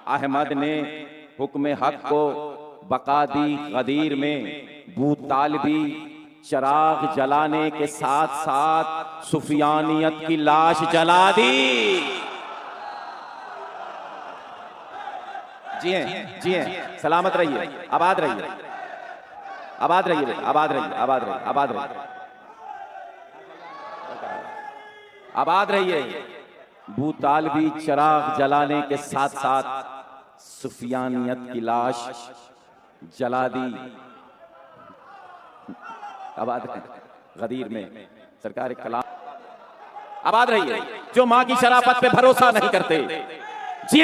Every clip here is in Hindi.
अहमद ने हुक्म हक को बका दी गदीर में, बू तालिबी चिराग जलाने के साथ साथ सुफियानियत की लाश जला दी। जी हैं, जी हैं, सलामत रहिए, आबाद रहिए, आबाद रहिए, आबाद रहिए, आबाद रहिए, आबाद रहिए, आबाद रहिए। बू तालिबी चिराग जलाने के साथ साथ सुफियानियत की लाश जला दी। आबाद गदीर में सरकार कलाम। आबाद रहिए। जो माँ की शराफत पे भरोसा नहीं करते, जी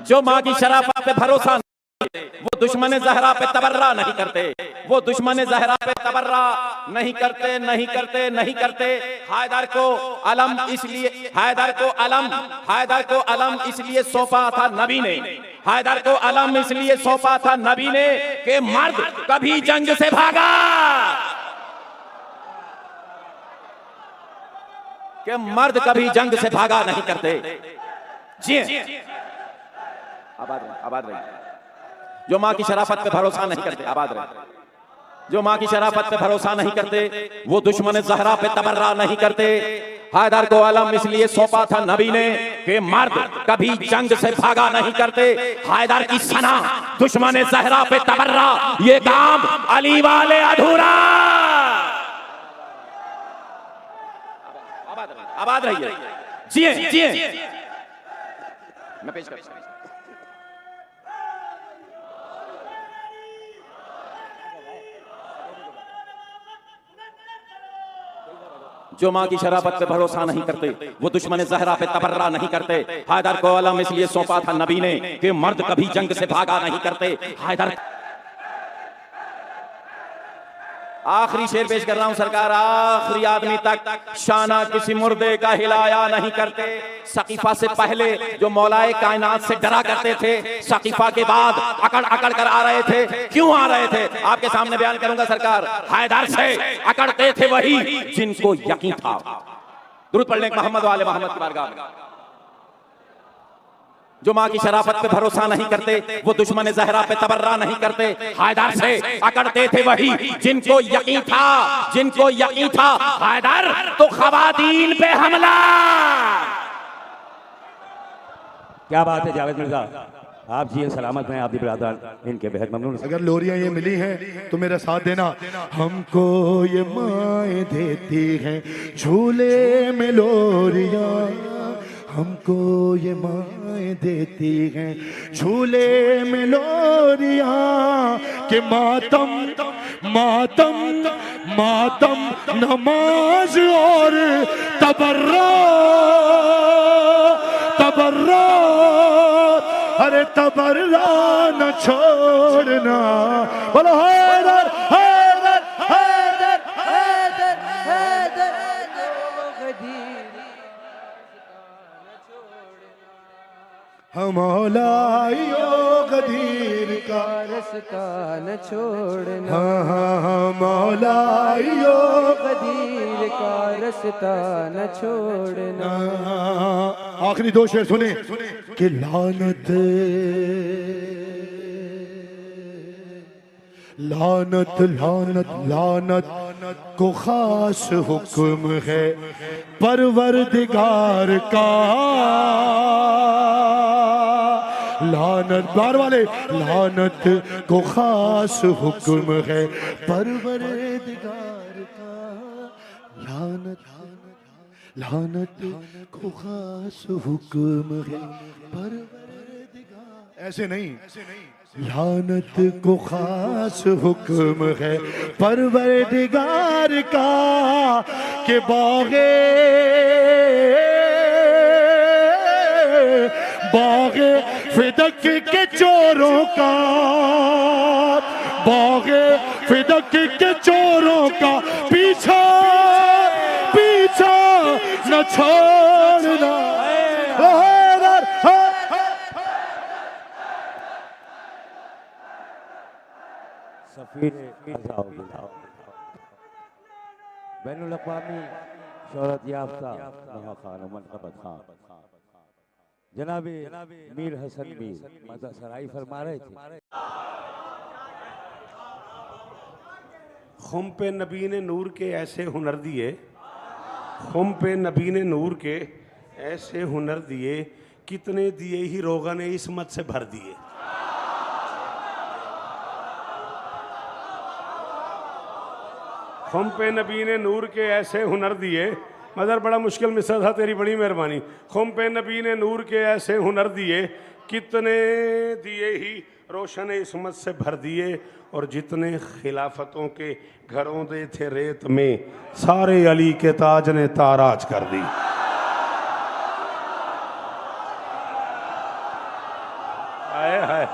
जो माँ की शराफत पे भरोसा नहीं करते, वो दुश्मन ज़हरा पे तबर्रा नहीं करते, वो दुश्मन ज़हरा पे तबर्रा नहीं करते, नहीं करते, नहीं करते। हैदर को अलम इसलिए, हैदर को अलम इसलिए सौंपा था नबी ने, हैदर को अलम इसलिए सौंपा था नबी ने कि मर्द कभी जंग से भागा, कि मर्द कभी जंग से भागा नहीं करते। जी आबाद रहिए। जो माँ की शराफत पे भरोसा नहीं करते, आबाद रहिए। जो माँ की शराफत पे भरोसा नहीं करते, वो दुश्मन ज़हरा पे तबर्रा नहीं करते। हैदर को अलम इसलिए सौंपा था नबी ने कि मर्द कभी जंग से भागा नहीं करते। हैदर की सना दुश्मन ज़हरा पे तबर्रा, ये काम अली वाले अधूरा। आबाद रहिए। जी मैं पेश करता हूं। जो माँ की शराफत पे भरोसा नहीं करते, वो दुश्मन ज़हरा पे तबर्रा नहीं करते। हैदर को अलम इसलिए सौंपा था नबी ने कि मर्द कभी जंग से भागा नहीं करते। हैदर आखिरी शेर पेश कर रहा हूं सरकार। आखिरी आदमी तक शाना किसी मुर्दे का हिलाया नहीं करते। सकीफा से पहले जो मौलाए कायनात से डरा करते थे, सकीफा के बाद अकड़ अकड़ कर आ रहे थे। क्यों आ रहे थे आपके सामने बयान करूंगा सरकार। हैदर से अकड़ते थे वही जिनको यकीन था। दुरूद पढ़ने मोहम्मद वाले मोहम्मद की बारगाह में। जो माँ की शराफत पे भरोसा नहीं करते, वो दुश्मन ज़हरा पे तबर्रा नहीं करते। हैदर से अकड़ते थे वही जिनको यकीन था, जिनको यकीन था। हैदर तो खवातीन पे हमला। क्या बात है जावेद मिर्जा, आप जी सलामत हैं, आप भी ब्रदर इनके बेहद ममनून। अगर लोरियां ये मिली हैं तो मेरा साथ देना। हमको ये माएँ देती हैं झूले में लोरियां, हमको ये माएँ देती हैं झूले में लोरियां, के मातम मातम मातम नमाज और तबर्रा तबर्रा, अरे तबर्रा न छोड़ना। बोलो हैदर हैदर हैदर हैदर हैदर मौलाइयो गदीर का रास्ता न छोड़ना। हाँ हाँ हाँ मौलाइयो गदीर का रास्ता न छोड़ना। आखिरी दो शेर सुने कि लानत लानत लानत लानत को खास हुक्म है परवरदिगार का। लानत बार वाले, लानत को खास हुक्म है परवरदिगार का। लानत लानत को खास हुक्म है परवरदिगार, ऐसे नहीं, लानत को खास हुक्म है परवरदिगार का, के बागे बागे फिदक के चोरों का, बागे फिदक के चोरों का पीछा पीछा न छोड़ना। बैनुल अक़वामी शोहरत याफ्ता खान जनाबे मीर हसन मीर मदद सराई फरमा रहे थे। खुम पे नबी ने नूर के ऐसे हुनर दिए, खुम पे नबी ने नूर के ऐसे हुनर दिए, कितने दिए ही रोगन ने इसमत से भर दिए। खुम पे नबी ने नूर के ऐसे हुनर दिए, मगर बड़ा मुश्किल मिसरा था, तेरी बड़ी मेहरबानी। खुम पे नबी ने नूर के ऐसे हुनर दिए, कितने दिए ही रोशन इसमत से भर दिए। और जितने खिलाफतों के घरों दे थे रेत में, सारे अली के ताज ने ताराज कर दी। हाय हाय,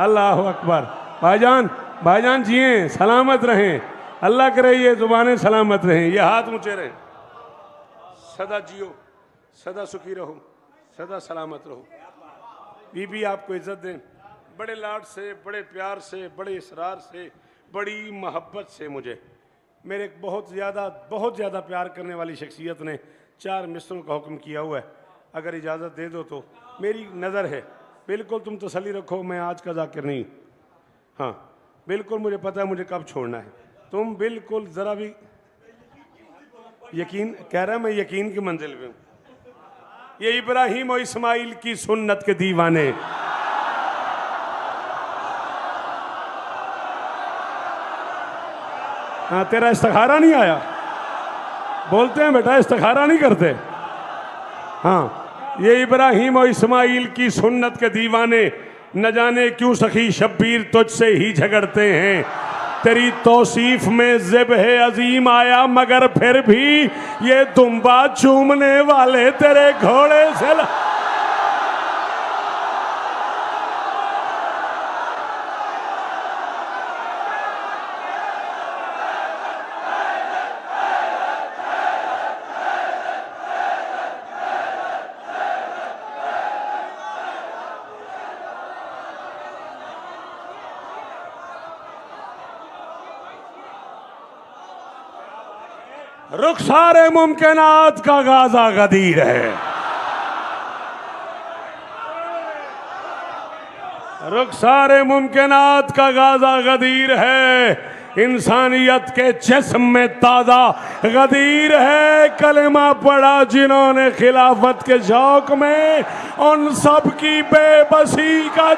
अल्लाह अकबर। भाईजान, भाईजान जिए, सलामत रहें, अल्लाह करे ये जुबानें सलामत रहें, ये हाथ ऊंचे रहें, सदा जियो, सदा सुखी रहो, सदा सलामत रहो। बीबी आपको इज्जत दें, बड़े लाड से, बड़े प्यार से, बड़े इसरार से, बड़ी मोहब्बत से मुझे मेरे बहुत ज़्यादा प्यार करने वाली शख्सियत ने 4 मिसरों का हुक्म किया हुआ है। अगर इजाज़त दे दो तो मेरी नज़र है, बिल्कुल तुम तसल्ली रखो, मैं आज का जाकिर नहीं। हाँ बिल्कुल, मुझे पता है मुझे कब छोड़ना है। तुम बिल्कुल ज़रा भी यकीन, कह रहा मैं यकीन की मंजिल पे हूँ। ये इब्राहिम और इस्माइल की सुन्नत के दीवाने, हाँ तेरा इस्तिखारा नहीं आया, बोलते हैं बेटा इस्तिखारा नहीं करते। हाँ ये इब्राहिम और इस्माइल की सुन्नत के दीवाने, न जाने क्यों सखी शब्बीर तुझसे ही झगड़ते हैं। तेरी तौसीफ में ज़िब्ह अजीम आया, मगर फिर भी ये दुम्बा चूमने वाले तेरे घोड़े से रुखसारे मुमकिनात का गाजा गदीर है, रुखसारे मुमकिनात का गाजा गदीर है। इंसानियत के जिस्म में ताज़ा गदीर है। कलमा पढ़ा जिन्होंने खिलाफत के शौक में, उन सब की बेबसी का